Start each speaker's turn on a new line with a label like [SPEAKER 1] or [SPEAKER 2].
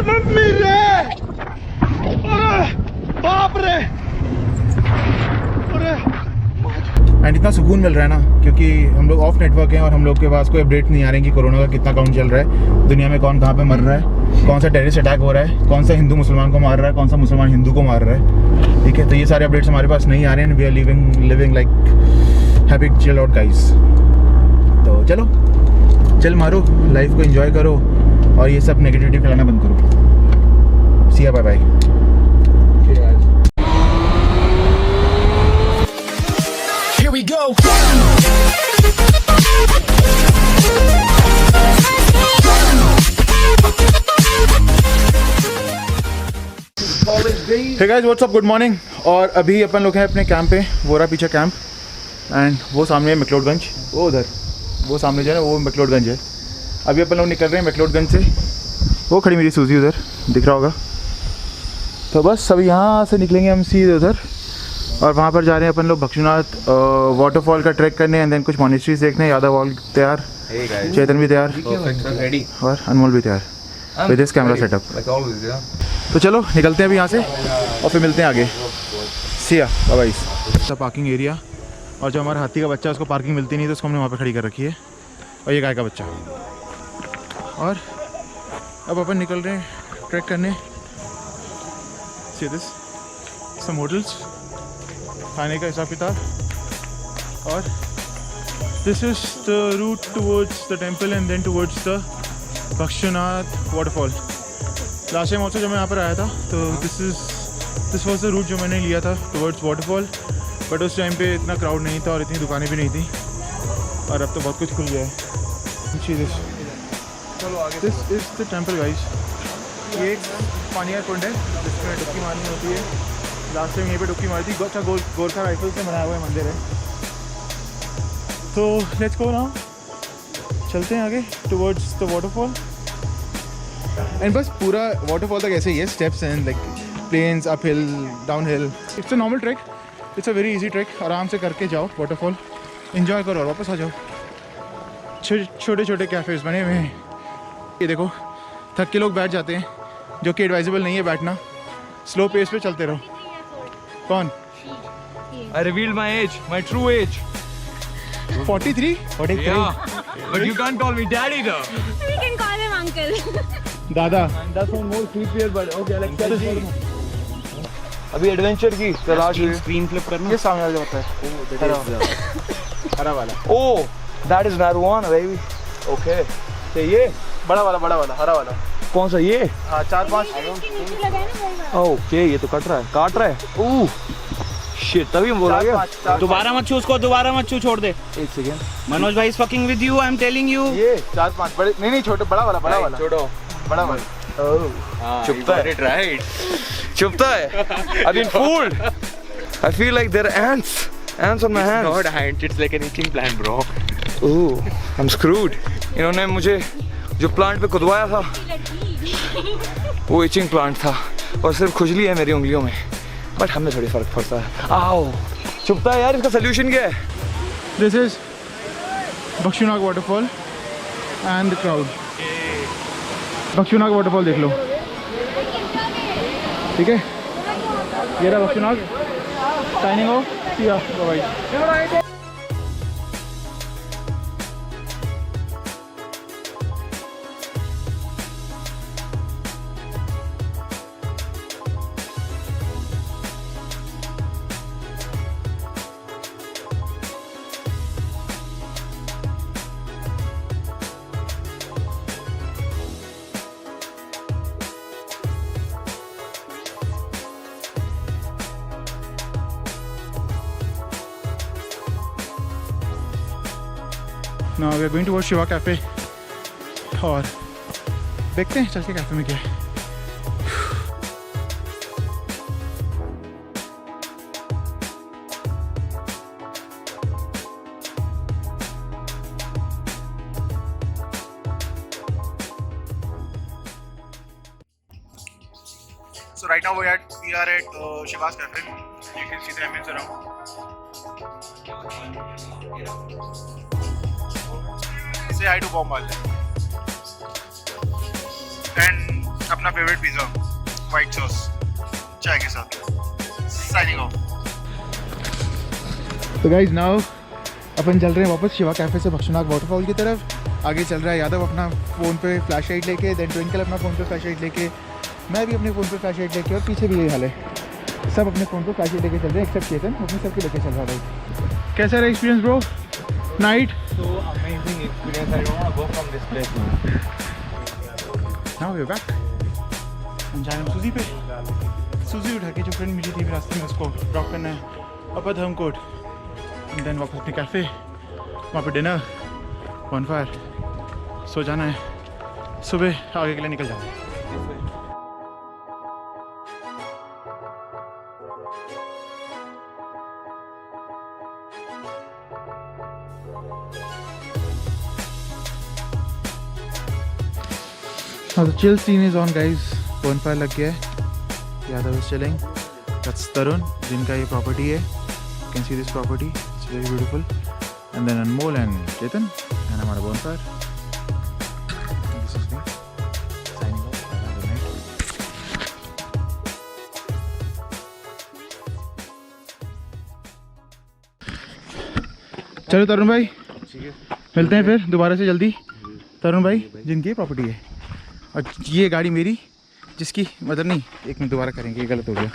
[SPEAKER 1] Mummy रे, अरे बाप रे, अरे। एंड इतना सुकून मिल रहा है ना, क्योंकि हम लोग ऑफ नेटवर्क हैं और हम लोग के पास कोई अपडेट नहीं आ रही कि कोरोना का कितना काउंट चल रहा है, दुनिया में कौन कहाँ पे मर रहा है, कौन सा टेररिस्ट अटैक हो रहा है, कौन सा हिंदू मुसलमान को मार रहा है, कौन सा मुसलमान हिंदू को मार रहा है। ठीक है, तो ये सारे अपडेट्स हमारे पास नहीं आ रहे हैं। We are living like happy chill out guys. तो चलो चल मारो, लाइफ को एंजॉय करो और ये सब नेगेटिविटी फैलाना बंद करो। See ya bye bye.
[SPEAKER 2] Here we go.
[SPEAKER 1] Hey guys what's up, good morning. और अभी अपन लोग हैं अपने कैंप पे, वो रहा पीछे कैंप एंड वो सामने है मैक्लोडगंज, वो उधर वो सामने जो है वो मैक्लोडगंज है। अभी अपन लोग निकल रहे हैं मैक्लोडगंज से, वो खड़ी मेरी सूजी उधर दिख रहा होगा। तो बस अभी यहाँ से निकलेंगे हम सीधे उधर और वहाँ पर जा रहे हैं अपन लोग भक्षुनाथ वाटरफॉल का ट्रैक करने एंड देन कुछ मॉनेस्ट्रीज देखने। यादव वॉल तैयार, चेतन भी तैयार और अनमोल भी तैयार विद दिस कैमरा सेटअप। तो चलो निकलते हैं अभी यहाँ से और फिर मिलते हैं आगे। See ya bye bye. Parking area, और जो हमारा हाथी का बच्चा है उसको पार्किंग मिलती नहीं तो उसको हमने वहाँ पे खड़ी कर रखी है, और ये गाय का बच्चा। और अब अपन निकल रहे हैं ट्रैक करने। सी दिस सम होटल्स, खाने का हिसाब किताब, और this is the route towards the temple and then towards the Bhakshunath waterfall. Last time also जब मैं यहाँ पर आया था तो दिस वॉज द रूट जो मैंने लिया था टुवर्ड्स वाटरफॉल, बट उस टाइम पे इतना क्राउड नहीं था और इतनी दुकानें भी नहीं थी, और अब तो बहुत कुछ खुल गया है। This is the temple guys. ये एक पानी का कुंड है जिसमें डुबकी मारनी होती है। लास्ट टाइम यहीं पे डुबकी मारी थी। अच्छा गोरखा राइफल से बनाया हुआ है मंदिर है। तो लेट्स गो नाउ, चलते हैं आगे टुवर्ड्स द वाटरफॉल। एंड बस पूरा वाटरफॉल तक ऐसे ही है, steps and like plains, up hill, down hill. It's a normal track, it's a very easy track. आराम से करके जाओ वाटरफॉल, एंजॉय करो और वापस आ जाओ। छोटे छोटे कैफ़ेज़ बने हुए हैं, ये देखो। थक के लोग बैठ जाते हैं, जो कि एडवाइजेबल नहीं है बैठना। स्लो पेस पे चलते रहो। कौन?
[SPEAKER 3] I revealed my age, my true age.
[SPEAKER 1] 43? 43?
[SPEAKER 3] Yeah, but you can't call me daddy though.
[SPEAKER 4] We can call him uncle.
[SPEAKER 1] दादा।
[SPEAKER 3] That's one more creepier, but okay, let's see. अभी adventure की तलाश है।
[SPEAKER 5] Screen flip करना।
[SPEAKER 1] ये सामने वाला होता है, हरा वाला।
[SPEAKER 3] Oh, that is marijuana, baby. Okay. तो ये
[SPEAKER 1] बड़ा वाला हरा वाला।
[SPEAKER 3] कौन सा ये?
[SPEAKER 1] हाँ 4-5।
[SPEAKER 3] ओके, ये तो काट रहा है। ओह शिट, तभी बोला गया।
[SPEAKER 5] दोबारा मत छू उसको, दोबारा मत छू, छोड़ दे।
[SPEAKER 3] एक सेकंड।
[SPEAKER 5] मनोज भाई is fucking with you, I am telling you.
[SPEAKER 1] ये 4-5 बड़े नहीं छोटे, बड़ा वाला।
[SPEAKER 3] छोड़ो,
[SPEAKER 1] बड़ा वाला।
[SPEAKER 3] ओह चुपता है, राइट चुपता है। I've been fooled. I feel like there are ants on my hands.
[SPEAKER 5] Not ant, it's like an itching plant, bro.
[SPEAKER 3] Ooh, I'm screwed. इन्होंने मुझे जो प्लांट पे खुदवाया था वो इचिंग प्लांट था, और सिर्फ खुजली है मेरी उंगलियों में, बट हमें थोड़ी फर्क पड़ता है। आओ चुपता है यार, इसका सोल्यूशन क्या है?
[SPEAKER 1] This is Bhakshunath waterfall and the crowd. Bhakshunath waterfall देख लो, ठीक है। ये रहा भक्षुनाथ। Signing off, see ya bye. Now we are going towards Shiva cafe और देखते हैं चल के कैफ़े में क्या है। So right now we are at Shiva's cafe. You can see the ambience around. Say hi to Bombal. And अपना favourite pizza white sauce चाय के साथ। Signing off. तो गाइज नाउ अपन चल रहे हैं वापस शिवा कैफ़े से बख्शनाक वाटरफॉल की तरफ। आगे चल रहा है यादव अपना फ़ोन पे फ्लैश लाइट लेके, देन ट्विंकल अपना फ़ोन पे फ्लैश लाइट लेके, मैं भी अपने फ़ोन पे फ्लैश लाइट लेके, और पीछे भी यही हाल है, सब अपने फ़ोन पे फ्लैश लाइट लेके चल रहे हैं एक्सेप्ट चेतन, अपने सबके लेके चल रहा है भाई। कैसा रहा experience bro night?
[SPEAKER 3] So amazing experience. I don't want to go from this place now.
[SPEAKER 1] Now we are back. हम जा रहे हैं सूजी पे। सूजी उठा के जो फ्रेंड मिली थी रास्ते में उसको ड्रॉप करना है अपर धर्मकोट, देन वापस अपने कैफ़े, वहाँ पे डिनर, बॉनफायर, सो जाना है, सुबह आगे के लिए निकल जाना है। Now the chill scene is on guys. Bonfire लग गया है. Yadav is chilling. That's Tarun, जिनका ये property है. You can see this property. It's very beautiful. And then Anmol and Chetan and हमारा bonfire. This is me signing off. Good night. चलो तरुण भाई, मिलते हैं फिर दोबारा से जल्दी। तरुण भाई जिनकी प्रॉपर्टी है, और ये गाड़ी मेरी जिसकी मतलब नहीं, एक मिनट दोबारा करेंगे, ये गलत हो गया।